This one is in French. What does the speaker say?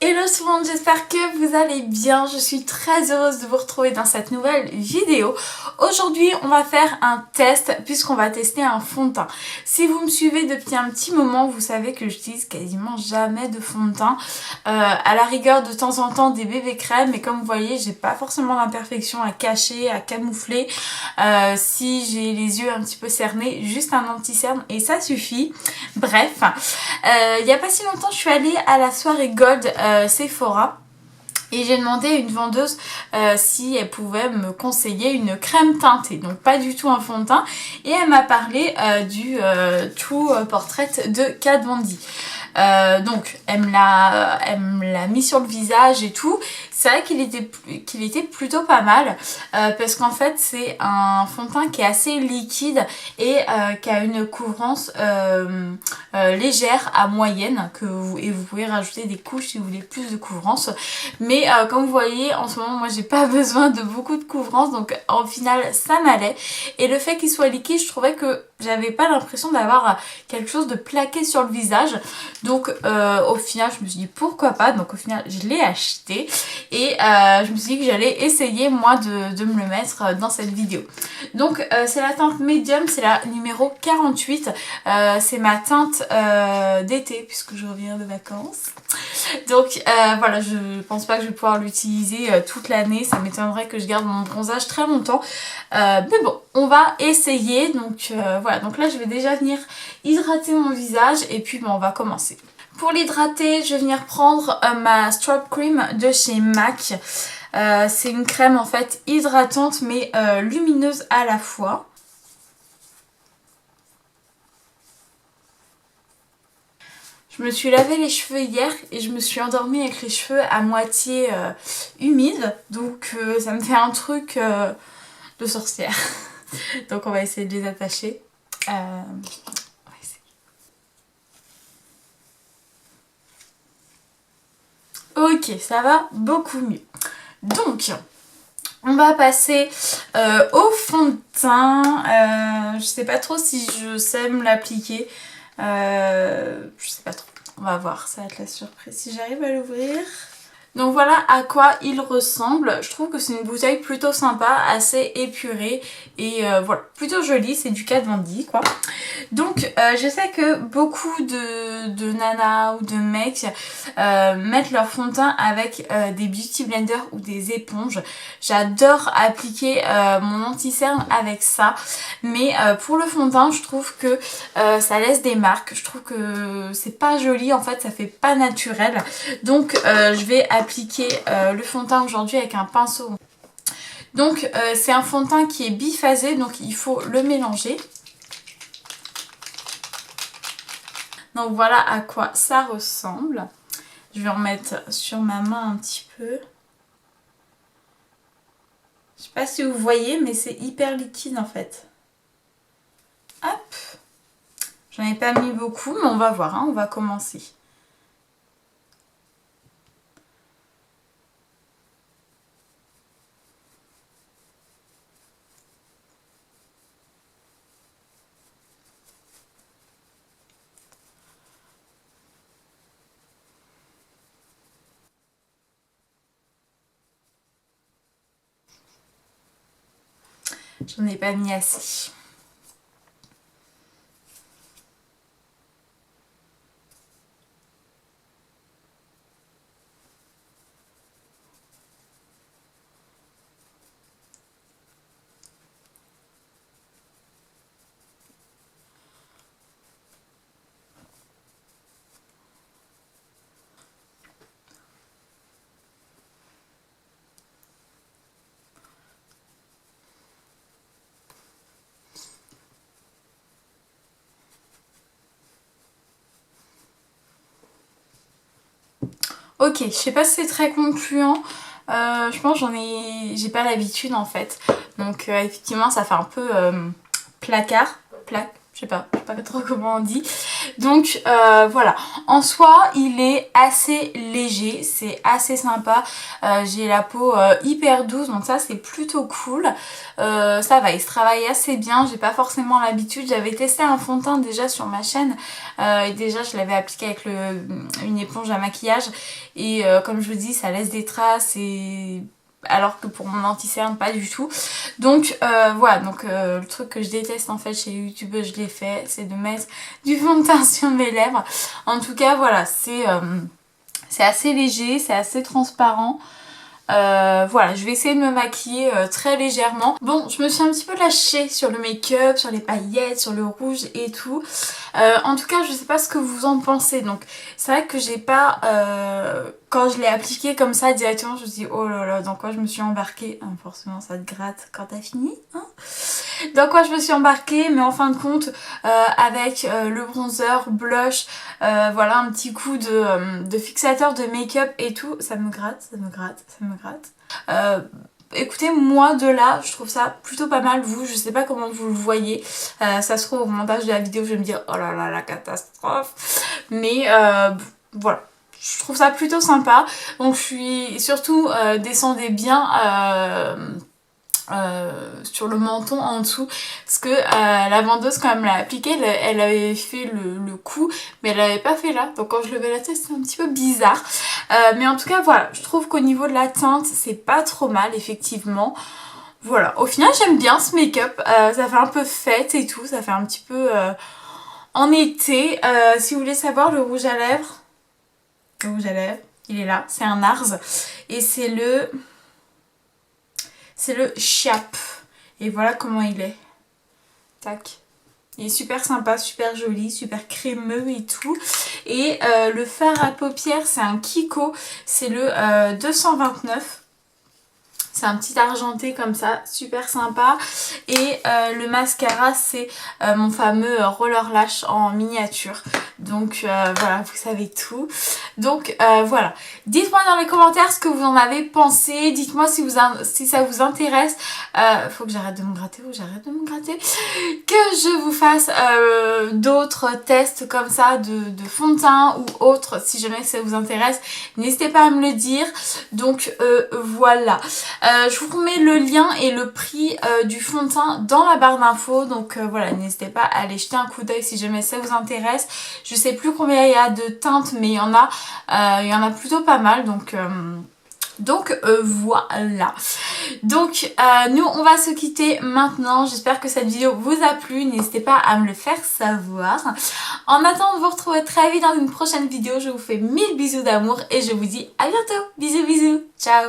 Hello tout le monde, j'espère que vous allez bien. Je suis très heureuse de vous retrouver dans cette nouvelle vidéo. Aujourd'hui, on va faire un test puisqu'on va tester un fond de teint. Si vous me suivez depuis un petit moment, vous savez que j'utilise quasiment jamais de fond de teint. À la rigueur, de temps en temps, des bébés crèmes, mais comme vous voyez, j'ai pas forcément d'imperfection à cacher, à camoufler. Si j'ai les yeux un petit peu cernés, juste un anti-cerne et ça suffit. Bref, il y a pas si longtemps, je suis allée à la soirée Gold Sephora et j'ai demandé à une vendeuse si elle pouvait me conseiller une crème teintée, donc pas du tout un fond de teint, et elle m'a parlé du True Portrait de Kat Von D. Donc elle me l'a mis sur le visage et tout. C'est vrai qu'il était plutôt pas mal parce qu'en fait c'est un fond de teint qui est assez liquide et qui a une couvrance légère à moyenne et vous pouvez rajouter des couches si vous voulez plus de couvrance, mais comme vous voyez en ce moment moi j'ai pas besoin de beaucoup de couvrance, donc en final ça m'allait. Et le fait qu'il soit liquide, je trouvais que j'avais pas l'impression d'avoir quelque chose de plaqué sur le visage, donc au final je me suis dit pourquoi pas, donc au final je l'ai acheté et je me suis dit que j'allais essayer moi de me le mettre dans cette vidéo. Donc c'est la teinte médium, c'est la numéro 48, c'est ma teinte d'été puisque je reviens de vacances. Donc voilà, je pense pas que je vais pouvoir l'utiliser toute l'année, ça m'étonnerait que je garde mon bronzage très longtemps. Mais bon, on va essayer. Donc voilà, donc là je vais déjà venir hydrater mon visage et puis on va commencer. Pour l'hydrater, je vais venir prendre ma Strobe Cream de chez MAC. C'est une crème en fait hydratante mais lumineuse à la fois. Je me suis lavé les cheveux hier et je me suis endormie avec les cheveux à moitié humides. Donc ça me fait un truc de sorcière. Donc on va essayer de les attacher. Ok, ça va beaucoup mieux. Donc, on va passer au fond de teint. Je sais pas trop si je sais me l'appliquer. Je sais pas trop. On va voir, ça va être la surprise si j'arrive à l'ouvrir. Donc voilà à quoi il ressemble. Je trouve que c'est une bouteille plutôt sympa, assez épurée et voilà, plutôt jolie. C'est du Kat Von D quoi. Donc je sais que beaucoup de nanas ou de mecs mettent leur fond de teint avec des beauty blenders ou des éponges. J'adore appliquer mon anti-cerne avec ça, mais pour le fond de teint je trouve que ça laisse des marques. Je trouve que c'est pas joli en fait, ça fait pas naturel. Donc je vais appliquer le fond de teint aujourd'hui avec un pinceau. Donc c'est un fond de teint qui est biphasé, donc il faut le mélanger. Donc voilà à quoi ça ressemble. Je vais en mettre sur ma main un petit peu. Je sais pas si vous voyez, mais c'est hyper liquide en fait. Hop. J'en ai pas mis beaucoup, mais on va voir, hein, on va commencer. J'en ai pas mis assez. Ok, je sais pas si c'est très concluant. Je pense j'ai pas l'habitude en fait. Donc effectivement ça fait un peu placard, plaque, je sais pas trop comment on dit. Donc voilà, en soi il est assez léger, c'est assez sympa. J'ai la peau hyper douce, donc ça c'est plutôt cool. Ça va, il se travaille assez bien, j'ai pas forcément l'habitude. J'avais testé un fond de teint déjà sur ma chaîne et déjà je l'avais appliqué avec une éponge à maquillage et comme je vous dis ça laisse des traces et alors que pour mon anti-cerne pas du tout. Donc voilà, donc le truc que je déteste en fait chez les youtubeuses, je l'ai fait, c'est de mettre du fond de teint sur mes lèvres. En tout cas voilà, c'est assez léger, c'est assez transparent. Voilà, je vais essayer de me maquiller très légèrement. Bon, je me suis un petit peu lâchée sur le make-up, sur les paillettes, sur le rouge et tout. En tout cas, je sais pas ce que vous en pensez. Donc, c'est vrai que j'ai pas... quand je l'ai appliqué comme ça directement, je me suis dit, oh là là, dans quoi je me suis embarquée. Forcément, ça te gratte quand t'as fini, hein. Dans quoi je me suis embarquée, mais en fin de compte, avec le bronzer, blush, voilà, un petit coup de fixateur de make-up et tout, ça me gratte, ça me gratte, ça me gratte. Écoutez, moi de là, je trouve ça plutôt pas mal. Vous, je sais pas comment vous le voyez. Ça se trouve au montage de la vidéo, je vais me dire oh là là, la catastrophe. Mais voilà. Je trouve ça plutôt sympa. Donc je suis surtout descendez bien sur le menton en dessous parce que la vendeuse quand elle me l'a appliqué elle avait fait le cou mais elle l'avait pas fait là, donc quand je levais la tête c'était un petit peu bizarre, mais en tout cas voilà, je trouve qu'au niveau de la teinte c'est pas trop mal effectivement. Voilà, au final j'aime bien ce make-up, ça fait un peu fête et tout, ça fait un petit peu en été. Si vous voulez savoir, le rouge à lèvres, il est là, c'est un NARS et c'est le Chiap. Et voilà comment il est. Tac. Il est super sympa, super joli, super crémeux et tout. Et le fard à paupières, c'est un Kiko. C'est le 229. C'est un petit argenté comme ça, super sympa. Et le mascara, c'est mon fameux Roller Lash en miniature. Donc voilà, vous savez tout. Donc voilà. Dites-moi dans les commentaires ce que vous en avez pensé. Dites-moi si ça vous intéresse. Faut que j'arrête de me gratter ou j'arrête de me gratter. Que je vous fasse d'autres tests comme ça de fond de teint ou autres. Si jamais ça vous intéresse, n'hésitez pas à me le dire. Donc voilà. Je vous remets le lien et le prix du fond de teint dans la barre d'infos. Donc voilà, n'hésitez pas à aller jeter un coup d'œil si jamais ça vous intéresse. Je sais plus combien il y a de teintes, mais il y en a plutôt pas mal. Donc voilà. Donc nous on va se quitter maintenant. J'espère que cette vidéo vous a plu. N'hésitez pas à me le faire savoir. En attendant de vous retrouver très vite dans une prochaine vidéo, je vous fais 1000 bisous d'amour et je vous dis à bientôt. Bisous bisous. Ciao.